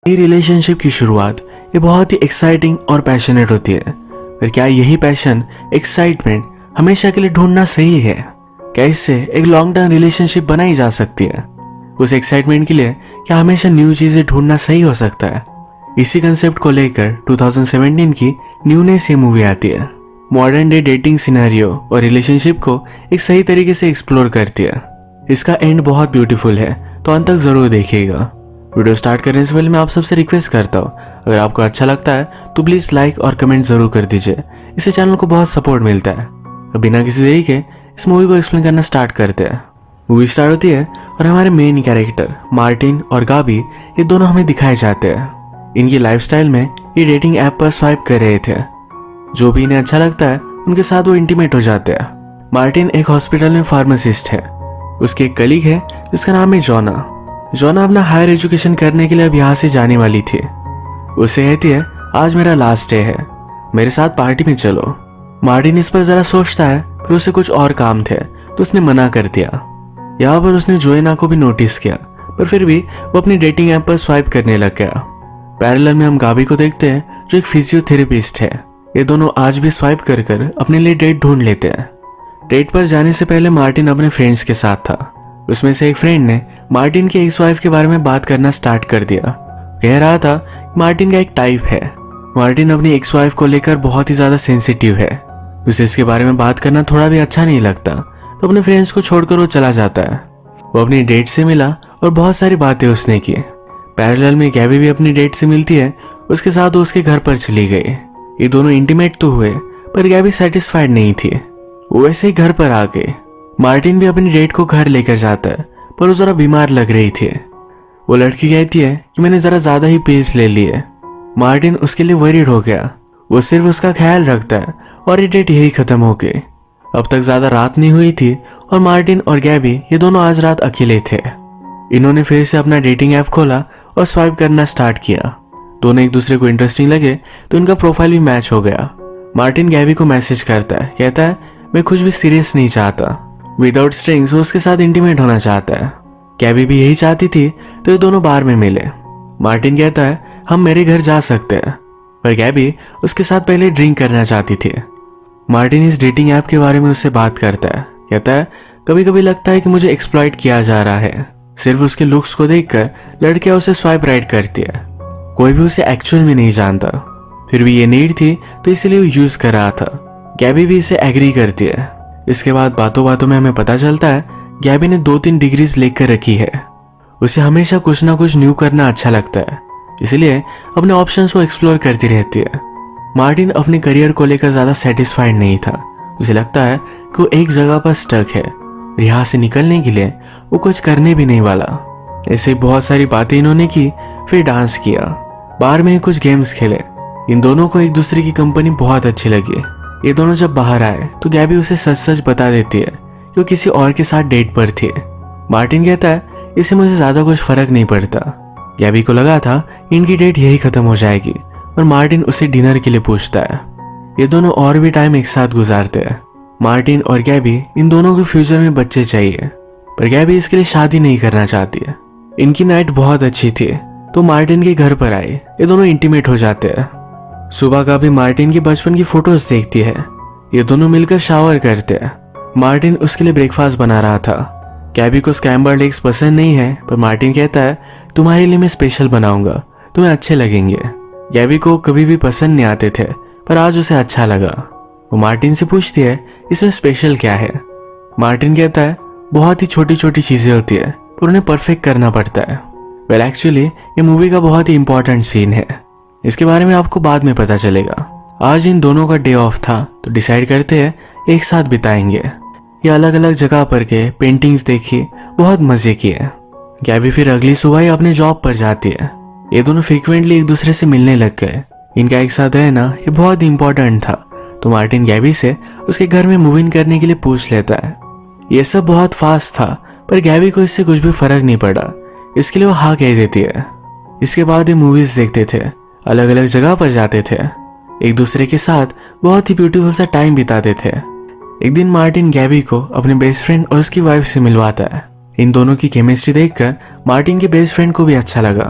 ये रिलेशनशिप की शुरुआत ये बहुत ही एक्साइटिंग और पैशनेट होती है, पर क्या यही पैशन, एक्साइटमेंट हमेशा के लिए ढूंढना सही है? क्या इससे एक लॉन्ग टर्म रिलेशनशिप बनाई जा सकती है? उस एक्साइटमेंट के लिए क्या हमेशा न्यू चीजें ढूंढना सही हो सकता है? इसी कंसेप्ट को लेकर 2017 की न्यूनेस ये मूवी आती है। मॉडर्न डे डेटिंग सिनेरियो और रिलेशनशिप को एक सही तरीके से एक्सप्लोर करती है। इसका एंड बहुत ब्यूटीफुल है, तो अंत तक जरूर देखिएगा। वीडियो स्टार्ट करने से पहले मैं आप सबसे रिक्वेस्ट करता हूँ, अगर आपको अच्छा लगता है तो प्लीज लाइक और कमेंट जरूर कर दीजिए, इससे चैनल को बहुत सपोर्ट मिलता है। अब बिना किसी देरी के इस मूवी को एक्सप्लेन करना स्टार्ट करते हैं। मूवी स्टार्ट होती है और हमारे मेन कैरेक्टर मार्टिन और गाबी ये दोनों हमें दिखाए जाते हैं। इनकी लाइफस्टाइल में ये डेटिंग ऐप पर स्वाइप कर रहे थे। जो भी इन्हें अच्छा लगता है उनके साथ वो इंटीमेट हो जाते हैं। मार्टिन एक हॉस्पिटल में फार्मासिस्ट है। उसके एक कलीग है जिसका नाम है जोना। जोना अपना हायर एजुकेशन करने के लिए अब यहाँ से जाने वाली थी। उसे कहती है, आज मेरा लास्ट डे है, मेरे साथ पार्टी में चलो। मार्टिन इस पर जरा सोचता है, फिर उसे कुछ और काम थे तो उसने मना कर दिया। यहाँ पर उसने जोना को भी नोटिस किया, पर फिर भी वो अपनी डेटिंग ऐप पर स्वाइप करने लग गया। पैरेलल में हम गाबी को देखते हैं जो एक फिजियोथेरेपिस्ट है। ये दोनों आज भी स्वाइप कर कर अपने लिए डेट ढूंढ लेते हैं। डेट पर जाने से पहले मार्टिन अपने फ्रेंड्स के साथ था। उसमें से एक फ्रेंड ने मार्टिन की एक्स वाइफ के बारे में बात करना स्टार्ट कर दिया। कह रहा था मार्टिन का एक टाइप है। मार्टिन अपनी एक्स वाइफ को लेकर बहुत ही ज्यादा सेंसिटिव है। उसे इसके बारे में बात करना थोड़ा भी अच्छा नहीं लगता, तो अपने फ्रेंड्स को छोड़कर वो चला जाता है। वो अपनी डेट से मिला और बहुत सारी बातें उसने की। पैरेलल में गैबी भी अपनी डेट से मिलती है, उसके साथ वो उसके घर पर चली गई। ये दोनों इंटीमेट तो हुए, पर गैबी सेटिस्फाइड नहीं थी। वो वैसे ही घर पर आ गई। मार्टिन भी अपनी डेट को घर लेकर जाता है, पर वो जरा बीमार लग रही थी। वो लड़की कहती है कि मैंने जरा ज्यादा ही पिल्स ले लिए। मार्टिन उसके लिए वरीड हो गया। वो सिर्फ उसका ख्याल रखता है और ये डेट यही खत्म हो गई। अब तक ज्यादा रात नहीं हुई थी और मार्टिन और गैबी ये दोनों आज रात अकेले थे। इन्होंने फिर से अपना डेटिंग ऐप खोला और स्वाइप करना स्टार्ट किया। दोनों एक दूसरे को इंटरेस्टिंग लगे तो इनका प्रोफाइल भी मैच हो गया। मार्टिन गैबी को मैसेज करता है, कहता है मैं कुछ भी सीरियस नहीं चाहता। विदाउट स्ट्रिंग्स वो उसके साथ इंटीमेट होना चाहता है। गैबी भी यही चाहती थी, तो ये दोनों बार में मिले। मार्टिन कहता है हम मेरे घर जा सकते हैं, पर गैबी उसके साथ पहले ड्रिंक करना चाहती थी। मार्टिन इस डेटिंग ऐप के बारे में उससे बात करता है। कहता है कभी कभी लगता है कि मुझे एक्सप्लॉइट किया जा रहा है। सिर्फ उसके लुक्स को देखकर लड़कियां उसे स्वाइप राइट करती है। कोई भी उसे एक्चुअल में नहीं जानता, फिर भी ये नीड थी तो इसलिए वो यूज कर रहा था। गैबी भी इसे एग्री करती है। इसके बाद बातों बातों में हमें पता चलता है गैबी ने 2-3 डिग्रीज लेकर रखी है। उसे हमेशा कुछ ना कुछ न्यू करना अच्छा लगता है, इसलिए अपने ऑप्शंस को एक्सप्लोर करती रहती है। मार्टिन अपने करियर को लेकर ज्यादा सेटिस्फाइड नहीं था। उसे लगता है कि वो एक जगह पर स्टक है और यहाँ से निकलने के लिए वो कुछ करने भी नहीं वाला। ऐसे बहुत सारी बातें इन्होंने की, फिर डांस किया, बार में कुछ गेम्स खेले। इन दोनों को एक दूसरे की कंपनी बहुत अच्छी लगी। ये दोनों जब बाहर आए तो गैबी उसे सच सच बता देती है कि वो किसी और के साथ डेट पर थी। मार्टिन कहता है इससे मुझे ज्यादा कुछ फर्क नहीं पड़ता। गैबी को लगा था इनकी डेट यही खत्म हो जाएगी और मार्टिन उसे डिनर के लिए पूछता है। ये दोनों और भी टाइम एक साथ गुजारते हैं। मार्टिन और गैबी इन दोनों को फ्यूचर में बच्चे चाहिए, पर गैबी इसके लिए शादी नहीं करना चाहती है। इनकी नाइट बहुत अच्छी थी तो मार्टिन के घर पर आए। ये दोनों इंटीमेट हो जाते हैं। सुबह का भी मार्टिन की बचपन की फोटोज देखती है। ये दोनों मिलकर शावर करते हैं। मार्टिन उसके लिए ब्रेकफास्ट बना रहा था। गैबी को स्क्रैम्बल्ड एग्स पसंद नहीं है, पर मार्टिन कहता है तुम्हारे लिए मैं स्पेशल बनाऊंगा, तुम्हें अच्छे लगेंगे। गैबी को कभी भी पसंद नहीं आते थे, पर आज उसे अच्छा लगा। वो मार्टिन से पूछती है इसमें स्पेशल क्या है। मार्टिन कहता है बहुत ही छोटी छोटी चीजें होती है, पर उन्हें परफेक्ट करना पड़ता है। वेल एक्चुअली ये मूवी का बहुत ही इंपॉर्टेंट सीन है। इसके बारे में आपको बाद में पता चलेगा। आज इन दोनों का डे ऑफ था तो डिसाइड करते हैं एक साथ बिताएंगे। ये अलग अलग जगह पर गए, पेंटिंग्स देखी, बहुत मजे किए। गैबी फिर अगली सुबह ही अपने जॉब पर जाती है। ये दोनों फ्रीक्वेंटली एक दूसरे से मिलने लग गए। इनका एक साथ रहना ये बहुत इंपॉर्टेंट था, तो मार्टिन गैबी से उसके घर में मूव इन करने के लिए पूछ लेता है। ये सब बहुत फास्ट था, पर गैबी को इससे कुछ भी फर्क नहीं पड़ा, इसके लिए वो हाँ कह देती है। इसके बाद ये मूवीज देखते थे, अलग अलग जगह पर जाते थे, एक दूसरे के साथ बहुत ही ब्यूटीफुल सा टाइम बिताते थे। एक दिन मार्टिन गैबी को अपने बेस्ट फ्रेंड और उसकी वाइफ से मिलवाता है। इन दोनों की केमिस्ट्री देखकर मार्टिन के बेस्ट फ्रेंड को भी अच्छा लगा।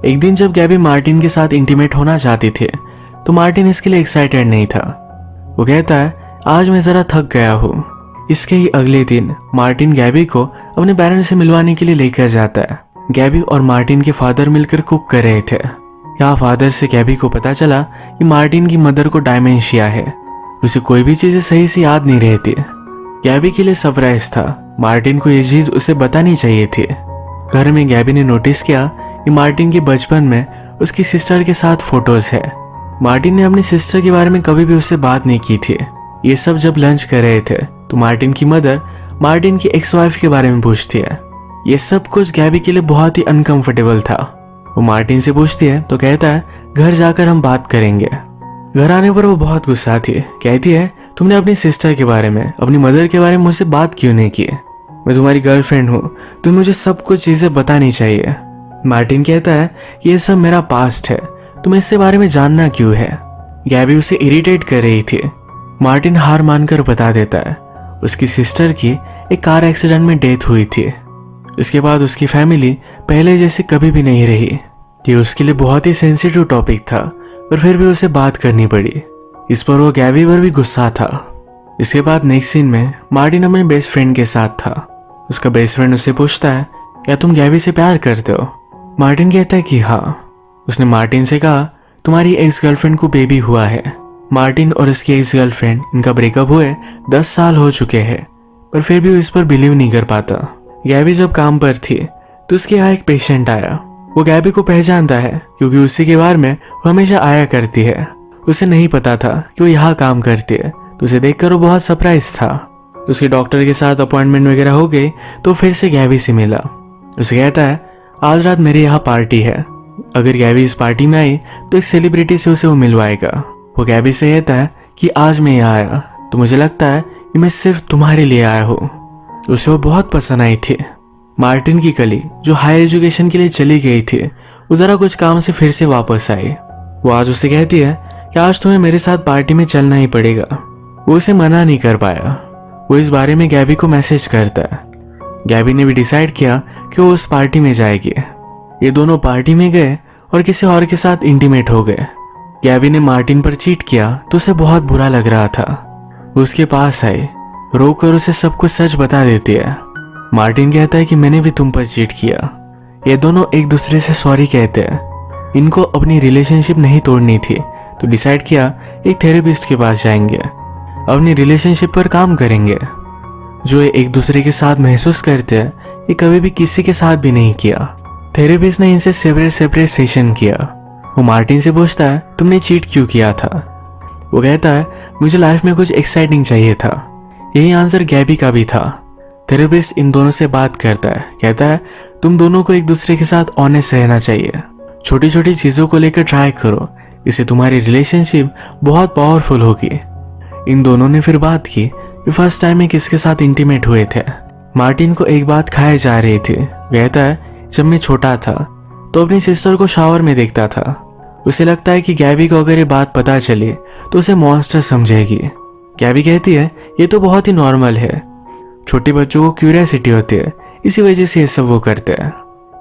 एक दिन जब गैबी मार्टिन के साथ इंटीमेट होना चाहती थी तो मार्टिन इसके लिए एक्साइटेड नहीं था। वो कहता है, आज मैं जरा थक गया हूँ। इसके ही अगले दिन मार्टिन गैबी को अपने पेरेंट्स से मिलवाने के लिए लेकर जाता है। गैबी और मार्टिन के फादर मिलकर कुक कर रहे थे। यहाँ फादर से गैबी को पता चला कि मार्टिन की मदर को डायमेंशिया है, उसे कोई भी चीजें सही से याद नहीं रहती। गैबी के लिए सरप्राइज था, मार्टिन को ये चीज उसे बतानी चाहिए थी। घर में गैबी ने नोटिस किया कि मार्टिन के बचपन में उसकी सिस्टर के साथ फोटोज है। मार्टिन ने अपनी सिस्टर के बारे में कभी भी उससे बात नहीं की थी। ये सब जब लंच कर रहे थे तो मार्टिन की मदर मार्टिन की एक्स वाइफ के बारे में पूछती है। ये सब कुछ गैबी के लिए बहुत ही अनकंफर्टेबल था। वो मार्टिन से पूछती है तो कहता है, घर जाकर हम बात करेंगे। घर आने पर वो बहुत गुस्सा थी। कहती है, तुमने अपनी सिस्टर के बारे में, अपनी मदर के बारे में मुझसे बात क्यों नहीं की? मैं तुम्हारी गर्लफ्रेंड हूँ, तुम्हें मुझे सब कुछ चीजें बतानी चाहिए। मार्टिन कहता है, ये सब मेरा पास्ट है, तुम्हें इससे बारे में जानना क्यों है? गैबी उसे इरिटेट कर रही थी। मार्टिन हार मानकर बता देता है, उसकी सिस्टर की एक कार एक्सीडेंट में डेथ हुई थी। इसके बाद उसकी फैमिली पहले जैसी कभी भी नहीं रही। ये उसके लिए बहुत ही सेंसिटिव टॉपिक था, पर फिर भी उसे बात करनी पड़ी। इस पर वो गैबी पर भी गुस्सा था। इसके बाद नेक्स्ट सीन में मार्टिन अपने बेस्ट फ्रेंड के साथ था। उसका बेस्ट फ्रेंड उससे पूछता है, क्या तुम गैबी से प्यार करते हो? मार्टिन कहता है कि हाँ। उसने मार्टिन से कहा, तुम्हारी एक्स गर्लफ्रेंड को बेबी हुआ है। मार्टिन और उसकी एक्स गर्लफ्रेंड, इनका ब्रेकअप हुए 10 साल हो चुके हैं, पर फिर भी वो इस पर बिलीव नहीं कर पाता। गैबी जब काम पर थी तो उसके यहाँ एक पेशेंट आया। वो गैबी को पहचानता है क्योंकि उसी के बार में वो हमेशा आया करती है। उसे नहीं पता था कि वो यहाँ काम करती है, तो उसे देखकर वो बहुत सरप्राइज था। तो उसके डॉक्टर के साथ अपॉइंटमेंट वगैरह हो गई तो फिर से गैबी से मिला। उसे कहता है, आज रात मेरे यहाँ पार्टी है, अगर गैबी इस पार्टी में आई तो एक सेलिब्रिटी से उसे वो मिलवाएगा। वो गैबी से कहता है कि आज मैं यहाँ आया तो मुझे लगता है कि मैं सिर्फ तुम्हारे लिए आया हूँ। उसे वो बहुत पसंद आई थी। मार्टिन की कली जो हायर एजुकेशन के लिए चली गई थी, वो जरा कुछ काम से फिर से वापस आई। वो आज उसे कहती है कि आज तुम्हें मेरे साथ पार्टी में चलना ही पड़ेगा। वो उसे मना नहीं कर पाया। वो इस बारे में गैबी को मैसेज करता है। गैबी ने भी डिसाइड किया कि वो उस पार्टी में जाएगी। ये दोनों पार्टी में गए और किसी और के साथ इंटीमेट हो गए। गैबी ने मार्टिन पर चीट किया तो उसे बहुत बुरा लग रहा था। वो उसके पास आई, रोकर उसे सब कुछ सच बता देती है। मार्टिन कहता है कि मैंने भी तुम पर चीट किया। ये दोनों एक दूसरे से सॉरी कहते हैं। इनको अपनी रिलेशनशिप नहीं तोड़नी थी तो डिसाइड किया एक थेरेपिस्ट के पास जाएंगे, अपनी रिलेशनशिप पर काम करेंगे। जो ये एक दूसरे के साथ महसूस करते हैं, ये कभी भी किसी के साथ भी नहीं किया। थेरेपिस्ट ने इनसे सेपरेट सेशन किया। वो मार्टिन से पूछता है, तुमने चीट क्यों किया था? वो कहता है, मुझे लाइफ में कुछ एक्साइटिंग चाहिए था। यही आंसर गैबी का भी था। थेरेपिस्ट इन दोनों से बात करता है, कहता है, तुम दोनों को एक दूसरे के साथ ऑनेस्ट रहना चाहिए। छोटी छोटी चीजों को लेकर ट्राई करो, इससे तुम्हारी रिलेशनशिप बहुत पावरफुल होगी। इन दोनों ने फिर बात की कि फर्स्ट टाइम में किसके साथ इंटीमेट हुए थे। मार्टिन को एक बात खाए जा रही थी। कहता है, जब मैं छोटा था तो अपनी सिस्टर को शावर में देखता था। उसे लगता है कि गैबी को अगर ये बात पता चले तो उसे मॉन्स्टर समझेगी। गैबी कहती है, ये तो बहुत ही नॉर्मल है। छोटे बच्चों को क्यूरियोसिटी होती है, इसी वजह से ये सब वो करते हैं।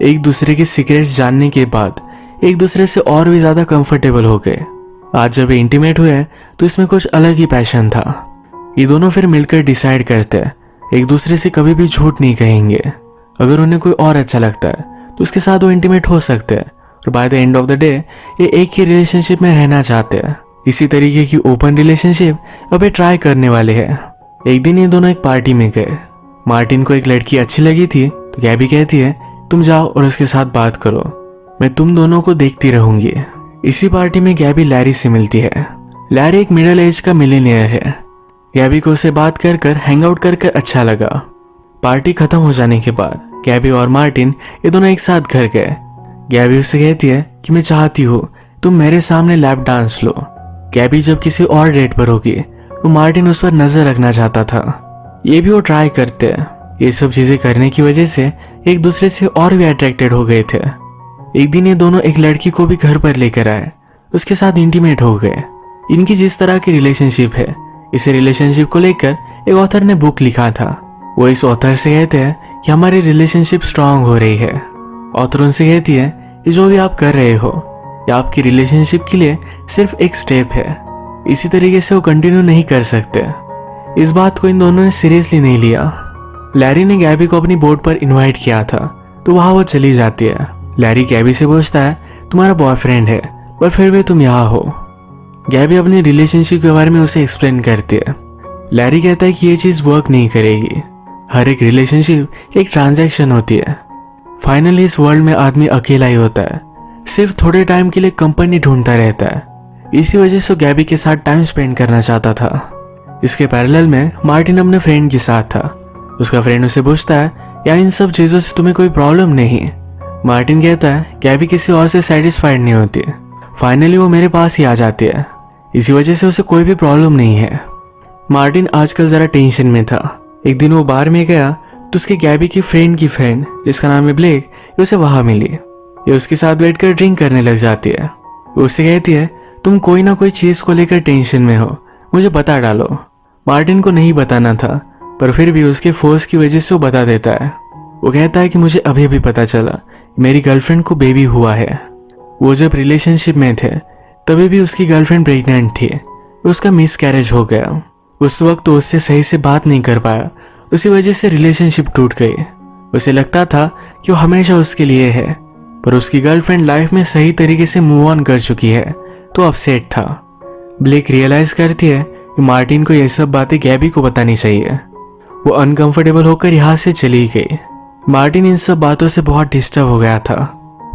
एक दूसरे के सीक्रेट्स जानने के बाद एक दूसरे से और भी ज्यादा कंफर्टेबल हो गए। आज जब ये इंटीमेट हुए तो इसमें कुछ अलग ही पैशन था। ये दोनों फिर मिलकर डिसाइड करते हैं एक दूसरे से कभी भी झूठ नहीं कहेंगे। अगर उन्हें कोई और अच्छा लगता है तो उसके साथ वो इंटीमेट हो सकते हैं और by the end of the day ये एक ही रिलेशनशिप में रहना चाहते हैं। इसी तरीके की ओपन रिलेशनशिप अब ये ट्राई करने वाले हैं। एक दिन ये दोनों एक पार्टी में गए। मार्टिन को एक लड़की अच्छी लगी थी तो गैबी कहती है, तुम जाओ और उसके साथ बात करो, मैं तुम दोनों को देखती रहूंगी। इसी पार्टी में गैबी लैरी से मिलती है। लैरी एक मिडिल एज का मिलियनियर है। गैबी को उसे बात कर हैंग आउट कर अच्छा लगा। पार्टी खत्म हो जाने के बाद गैबी और मार्टिन ये दोनों एक साथ घर गए। गैबी उससे कहती है कि मैं चाहती हूँ तुम मेरे सामने लैप डांस लो। गैबी जब किसी और डेट पर होगी तो मार्टिन उस पर नजर रखना चाहता था। ये भी वो ट्राई करते हैं। ये सब चीजें करने की वजह से एक दूसरे से और भी अट्रैक्टेड हो गए थे। एक दिन ये दोनों एक लड़की को भी घर पर लेकर आए, उसके साथ इंटीमेट हो गए। इनकी जिस तरह की रिलेशनशिप है, इस रिलेशनशिप को लेकर एक ऑथर ने बुक लिखा था। वो इस ऑथर से कहते हैं कि हमारी रिलेशनशिप स्ट्रांग हो रही है। ऑथर उनसे कहती है ये जो भी आप कर रहे हो ये आपकी रिलेशनशिप के लिए सिर्फ एक स्टेप है। इसी तरीके से वो कंटिन्यू नहीं कर सकते। इस बात को इन दोनों ने सीरियसली नहीं लिया। लैरी ने गैबी को अपनी बोट पर इनवाइट किया था तो वहां वो चली जाती है। लैरी गैबी से पूछता है तुम्हारा बॉयफ्रेंड है पर फिर भी तुम यहाँ हो। गैबी अपनी रिलेशनशिप के बारे में उसे एक्सप्लेन करती है। लैरी कहता है कि ये चीज वर्क नहीं करेगी। हर एक रिलेशनशिप एक ट्रांजैक्शन होती है। फाइनली इस वर्ल्ड में आदमी अकेला ही होता है, सिर्फ थोड़े टाइम के लिए कंपनी ढूंढता रहता है। इसी वजह से गैबी के साथ टाइम स्पेंड करना चाहता था। इसके पैरेलल में मार्टिन अपने फ्रेंड के साथ था। उसका फ्रेंड उसे पूछता है या इन सब चीजों से तुम्हें कोई प्रॉब्लम नहीं। मार्टिन कहता है गैबी किसी और से सेटिस्फाइड नहीं होती। फाइनली वो मेरे पास ही आ जाती है, इसी वजह से उसे कोई भी प्रॉब्लम नहीं है। मार्टिन आजकल जरा टेंशन में था। एक दिन वो बार में गया तो उसके गैबी की फ्रेंड जिसका नाम है ब्लेक, ये उसे वहां मिली। ये उसके साथ बैठकर ड्रिंक करने लग जाती है। वो उससे कहती है तुम कोई ना कोई चीज को लेकर टेंशन में हो, मुझे बता डालो। मार्टिन को नहीं बताना था पर फिर भी उसके फोर्स की वजह से वो बता देता है। वो कहता है कि मुझे अभी भी पता चला मेरी गर्लफ्रेंड को बेबी हुआ है। वो जब रिलेशनशिप में थे तभी भी उसकी गर्लफ्रेंड प्रेग्नेंट थी। उसका मिस कैरेज हो गया। उस वक्त तो उससे सही से बात नहीं कर पाया, उसी वजह से रिलेशनशिप टूट गई। उसे लगता था कि वो हमेशा उसके लिए है, पर उसकी गर्लफ्रेंड लाइफ में सही तरीके से मूव ऑन कर चुकी है तो अपसेट था। ब्लेक रियलाइज करती है कि मार्टिन को ये सब बातें गैबी को बतानी चाहिए। वो अनकंफर्टेबल होकर यहाँ से चली गई। मार्टिन इन सब बातों से बहुत डिस्टर्ब हो गया था।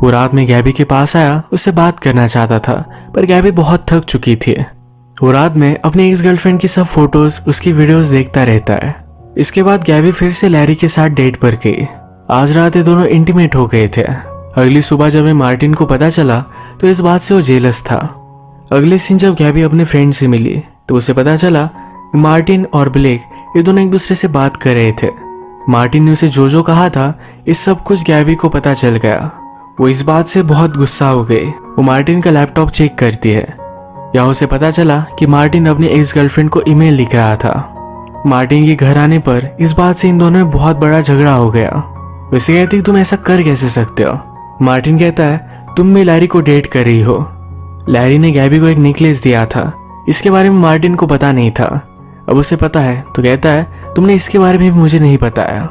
वो रात में गैबी के पास आया, उससे बात करना चाहता था पर गैबी बहुत थक चुकी थी। वो रात में अपनी एक्स गर्लफ्रेंड की सब फोटोज, उसकी वीडियोस देखता रहता है। इसके बाद गैबी फिर से लैरी के साथ डेट पर गई। आज रात ये दोनों इंटीमेट हो गए थे। अगली सुबह जब मार्टिन को पता चला तो इस बात से वो जेलस था। अगले दिन जब गैबी अपने फ्रेंड से मिली तो उसे पता चला कि मार्टिन और ब्लेक ये दोनों एक दूसरे से बात कर रहे थे। मार्टिन ने उसे जो कहा था इस सब कुछ गैबी को पता चल गया। वो इस बात से बहुत गुस्सा हो गई। वो मार्टिन का लैपटॉप चेक करती है। यहाँ उसे पता चला कि मार्टिन अपनी एक्स गर्लफ्रेंड को ईमेल लिख रहा था। मार्टिन के घर आने पर इस बात से इन दोनों में बहुत बड़ा झगड़ा हो गया। वैसे कहती कि तुम ऐसा कर कैसे सकते हो। मार्टिन कहता है तुम भी लैरी को डेट कर रही हो। लैरी ने गैबी को एक नेकलेस दिया था, इसके बारे में मार्टिन को पता नहीं था। अब उसे पता है तो कहता है तुमने इसके बारे में भी मुझे नहीं बताया।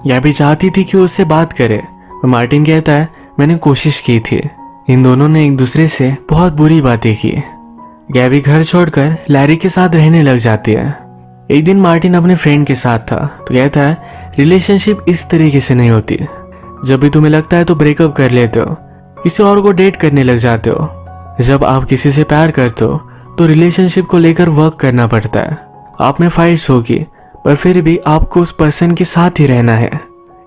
गैबी चाहती थी कि वो उससे बात करे। मार्टिन कहता है मैंने कोशिश की थी। इन दोनों ने एक दूसरे से बहुत बुरी बातें की। गैबी घर छोड़कर लैरी के साथ रहने लग जाती है। एक दिन मार्टिन अपने फ्रेंड के साथ था तो कहता है रिलेशनशिप इस तरीके से नहीं होती। जब भी तुम्हें लगता है तो ब्रेकअप कर लेते हो, किसी और को डेट करने लग जाते हो। जब आप किसी से प्यार करते हो तो रिलेशनशिप को लेकर वर्क करना पड़ता है। आप में फाइट्स होगी पर फिर भी आपको उस पर्सन के साथ ही रहना है।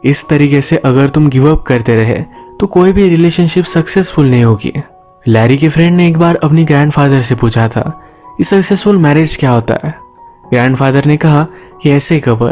इस तरीके से अगर तुम गिव अप करते रहे तो कोई भी रिलेशनशिप सक्सेसफुल नहीं होगी। लैरी के फ्रेंड ने एक बार अपनी ग्रैंडफादर से पूछा था कि सक्सेसफुल मैरिज क्या होता है। ग्रैंडफादर ने कहा कि ऐसे कपल